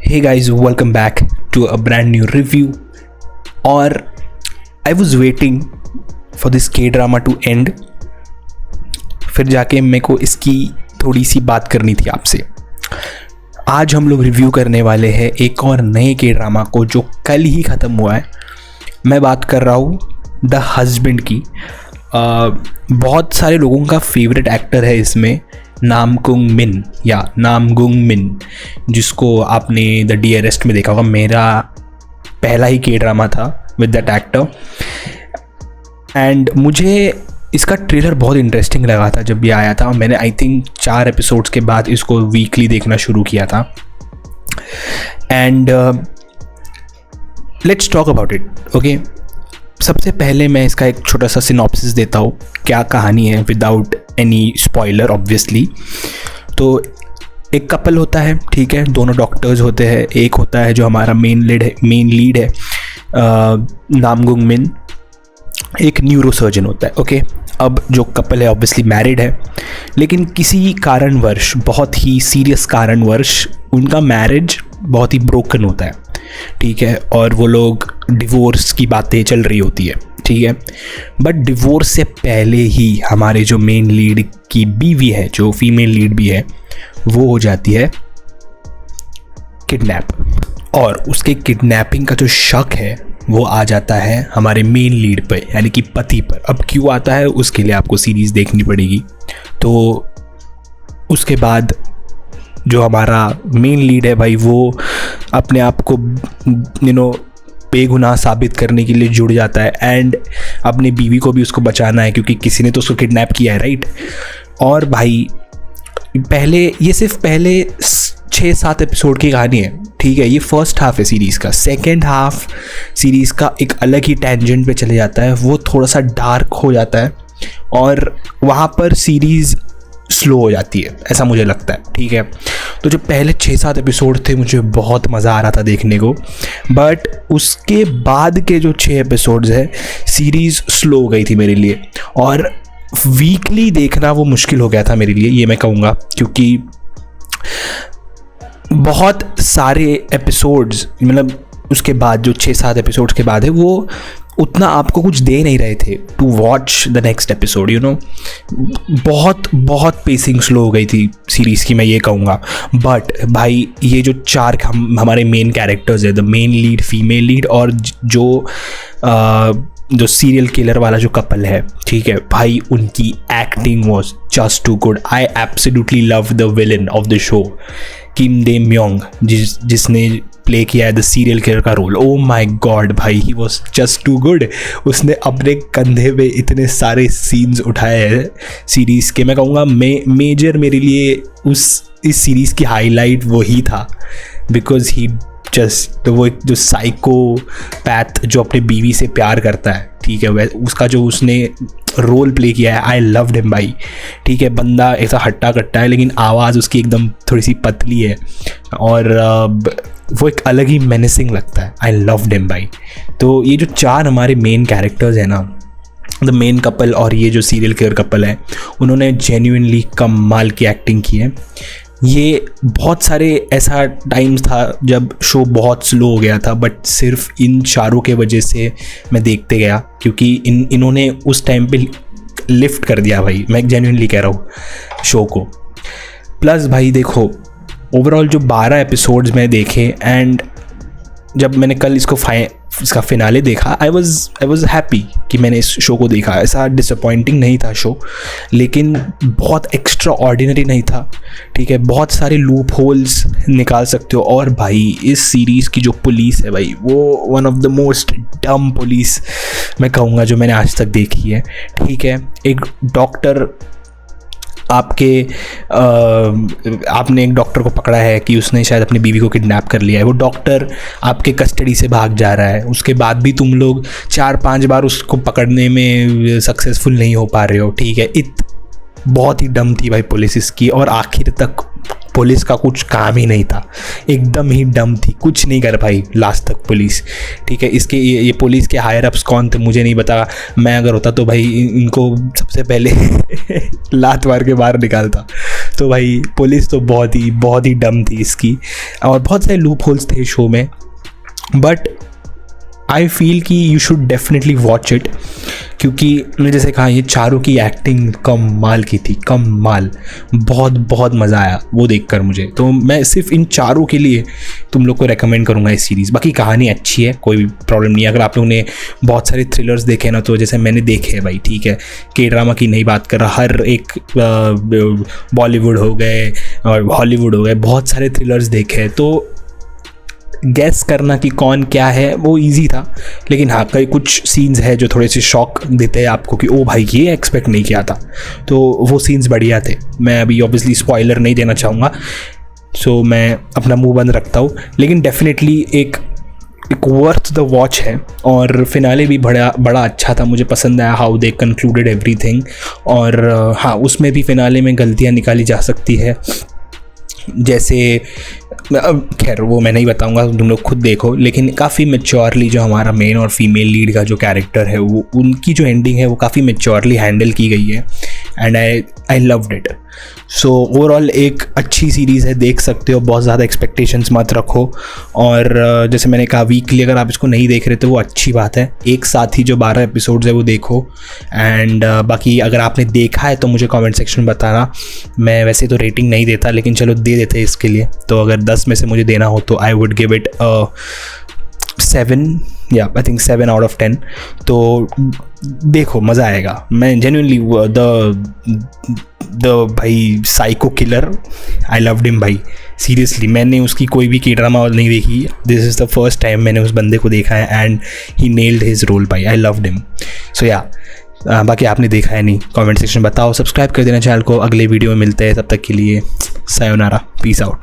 Hey guys, welcome back to a brand new review. और I was waiting for this K-drama to end. फिर जाके मेरे को इसकी थोड़ी सी बात करनी थी आपसे. आज हम लोग रिव्यू करने वाले हैं एक और नए K-ड्रामा को जो कल ही ख़त्म हुआ है. मैं बात कर रहा हूँ द हस्बैंड की. बहुत सारे लोगों का फेवरेट एक्टर है इसमें, नामकुंग मिन, जिसको आपने द डियरेस्ट में देखा होगा. मेरा पहला ही K-ड्रामा था विद दैट एक्टर. एंड मुझे इसका ट्रेलर बहुत इंटरेस्टिंग लगा था जब ये आया था. मैंने आई थिंक 4 एपिसोड्स के बाद इसको वीकली देखना शुरू किया था. And let's talk about it. Okay, सबसे पहले मैं इसका एक छोटा सा सिनॉप्सिस देता हूँ क्या कहानी है, विदाउट एनी स्पॉइलर ऑब्वियसली. तो एक कपल होता है, ठीक है, दोनों डॉक्टर्स होते हैं. एक होता है जो हमारा मेन लीड है नामकुंग मिन, एक न्यूरोसर्जन होता है. ओके, अब जो कपल है ऑब्वियसली मैरिड है, लेकिन किसी कारणवश, बहुत ही सीरियस कारणवश, उनका मैरिज बहुत ही ब्रोकन होता है, ठीक है. और वो लोग डिवोर्स की बातें चल रही होती है, ठीक है. बट डिवोर्स से पहले ही हमारे जो मेन लीड की बीवी है, जो फीमेल लीड भी है, वो हो जाती है किडनैप. और उसके किडनैपिंग का जो शक है वो आ जाता है हमारे मेन लीड पर, यानी कि पति पर. अब क्यों आता है उसके लिए आपको सीरीज़ देखनी पड़ेगी. तो उसके बाद जो हमारा मेन लीड है भाई, वो अपने आप को बेगुनाह साबित करने के लिए जुड़ जाता है. एंड अपनी बीवी को भी उसको बचाना है क्योंकि किसी ने तो उसको किडनैप किया है, राइट. और भाई ये सिर्फ पहले 6-7 एपिसोड की कहानी है, ठीक है. ये फर्स्ट हाफ है सीरीज़ का. सेकेंड हाफ सीरीज़ का एक अलग ही टेंजेंट पे चले जाता है. वो थोड़ा सा डार्क हो जाता है और वहाँ पर सीरीज़ स्लो हो जाती है, ऐसा मुझे लगता है, ठीक है. तो जो पहले 6-7 एपिसोड थे मुझे बहुत मज़ा आ रहा था देखने को. बट उसके बाद के जो 6 एपिसोड्स है, सीरीज़ स्लो हो गई थी मेरे लिए. और वीकली देखना वो मुश्किल हो गया था मेरे लिए, ये मैं कहूँगा, क्योंकि बहुत सारे एपिसोड्स, मतलब उसके बाद जो 6-7 एपिसोड्स के बाद है, वो उतना आपको कुछ दे नहीं रहे थे to watch the next episode. बहुत पेसिंग स्लो हो गई थी सीरीज़ की, मैं ये कहूँगा. बट भाई ये जो 4 हमारे मेन कैरेक्टर्स है, the main lead, female lead, और जो सीरियल किलर वाला जो कपल है, ठीक है भाई, उनकी acting was just too good. I absolutely love the villain of the show, Kim Dae Myung, जिसने प्ले किया है द सीरियल किलर का रोल. ओ माय गॉड भाई, he was just too good. उसने अपने कंधे पे इतने सारे सीन्स उठाए हैं सीरीज़ के. मैं कहूँगा मेजर मेरे लिए इस सीरीज़ की हाईलाइट वही था, बिकॉज ही जस्ट वो एक जो साइकोपैथ जो अपने बीवी से प्यार करता है, ठीक है, वह उसका जो उसने रोल प्ले किया है, आई लव्ड हिम भाई, ठीक है. बंदा ऐसा हट्टा कट्टा है लेकिन आवाज़ उसकी एकदम थोड़ी सी पतली है और वो एक अलग ही मेनेसिंग लगता है. आई लव्ड हिम भाई. तो ये जो 4 हमारे मेन कैरेक्टर्स हैं ना, द मेन कपल और ये जो सीरियल किलर कपल है, उन्होंने जेन्युइनली कमाल की एक्टिंग की है. ये बहुत सारे ऐसा टाइम्स था जब शो बहुत स्लो हो गया था, बट सिर्फ इन 4 के वजह से मैं देखते गया, क्योंकि इन्होंने उस टाइम पे लिफ्ट कर दिया भाई. मैं जेन्युइनली कह रहा हूँ शो को. प्लस भाई देखो, ओवरऑल जो 12 एपिसोड्स मैं देखे, एंड जब मैंने कल इसका फिनाले देखा, आई वॉज हैप्पी कि मैंने इस शो को देखा. ऐसा डिसअपॉइंटिंग नहीं था शो, लेकिन बहुत एक्स्ट्रा ऑर्डिनरी नहीं था, ठीक है. बहुत सारे लूप होल्स निकाल सकते हो. और भाई इस सीरीज़ की जो पुलिस है भाई, वो वन ऑफ द मोस्ट डम पुलिस मैं कहूँगा जो मैंने आज तक देखी है, ठीक है. एक डॉक्टर आपने एक डॉक्टर को पकड़ा है कि उसने शायद अपनी बीवी को किडनैप कर लिया है. वो डॉक्टर आपके कस्टडी से भाग जा रहा है, उसके बाद भी तुम लोग 4-5 बार उसको पकड़ने में सक्सेसफुल नहीं हो पा रहे हो, ठीक है. बहुत ही डम थी भाई पुलिस इसकी. और आखिर तक पुलिस का कुछ काम ही नहीं था, एकदम ही डम थी, कुछ नहीं कर पाई लास्ट तक पुलिस। ठीक है, इसके ये पुलिस के हायर अप्स कौन थे मुझे नहीं पता, मैं अगर होता तो भाई इनको सबसे पहले लात मार के बाहर निकालता। तो भाई पुलिस तो बहुत ही डम थी इसकी, और बहुत सारे लूप होल्स थे शो में, बट आई फील कि you should definitely watch it, क्योंकि मैंने जैसे कहा ये चारों की एक्टिंग कमाल की थी, कमाल, बहुत मज़ा आया वो देखकर मुझे। तो मैं सिर्फ इन चारों के लिए तुम लोग को रेकमेंड करूँगा इस सीरीज़। बाकी कहानी अच्छी है, कोई भी प्रॉब्लम नहीं है। अगर आप लोगों ने बहुत सारे थ्रिलर्स देखे ना, तो जैसे मैंने देखे हैं भाई, ठीक है, के ड्रामा की नहीं बात कर रहा, हर एक बॉलीवुड हो गए और हॉलीवुड हो गए, बहुत सारे थ्रिलर्स देखे हैं, तो गैस करना कि कौन क्या है वो इजी था। लेकिन हाँ, कई कुछ सीन्स है जो थोड़े से शॉक देते हैं आपको कि ओ भाई ये एक्सपेक्ट नहीं किया था, तो वो सीन्स बढ़िया थे। मैं अभी ऑब्वियसली स्पॉइलर नहीं देना चाहूँगा, सो मैं अपना मुंह बंद रखता हूँ, लेकिन डेफिनेटली एक वर्थ द वॉच है। और फिनाले भी बड़ा अच्छा था, मुझे पसंद आया हाउ दे कंक्लूडेड एवरीथिंग। और हाँ, उसमें भी फिनाले में गलतियाँ निकाली जा सकती है, जैसे खैर वो मैं नहीं बताऊंगा, तुम लोग खुद देखो। लेकिन काफ़ी मेच्योरली जो हमारा मेन और फीमेल लीड का जो कैरेक्टर है, वो उनकी जो एंडिंग है वो काफ़ी मेच्योरली हैंडल की गई है, and I loved it. So overall एक अच्छी सीरीज़ है, देख सकते हो, बहुत ज़्यादा एक्सपेक्टेशंस मत रखो। और जैसे मैंने कहा, वीकली अगर आप इसको नहीं देख रहे तो वो अच्छी बात है, एक साथ ही जो 12 एपिसोड्स है वो देखो। एंड बाकी अगर आपने देखा है तो मुझे कमेंट सेक्शन में बताना। मैं वैसे तो रेटिंग नहीं देता, लेकिन चलो दे देते हैं इसके लिए। तो अगर 10 में से मुझे देना हो तो आई वुड गिव इट 7, या आई थिंक 7 आउट ऑफ 10। तो देखो, मज़ा आएगा। मैं जेन्युइनली द भाई psycho killer, I loved him भाई, सीरियसली। मैंने उसकी कोई भी की ड्रामा नहीं देखी, this is the first time मैंने उस बंदे को देखा है, and he nailed his role भाई, आई लव्ड हिम। सो या बाकी आपने देखा है नहीं, कमेंट सेक्शन बताओ, सब्सक्राइब कर देना चैनल को। अगले वीडियो में मिलते हैं, तब तक के लिए सायोनारा, पीस आउट।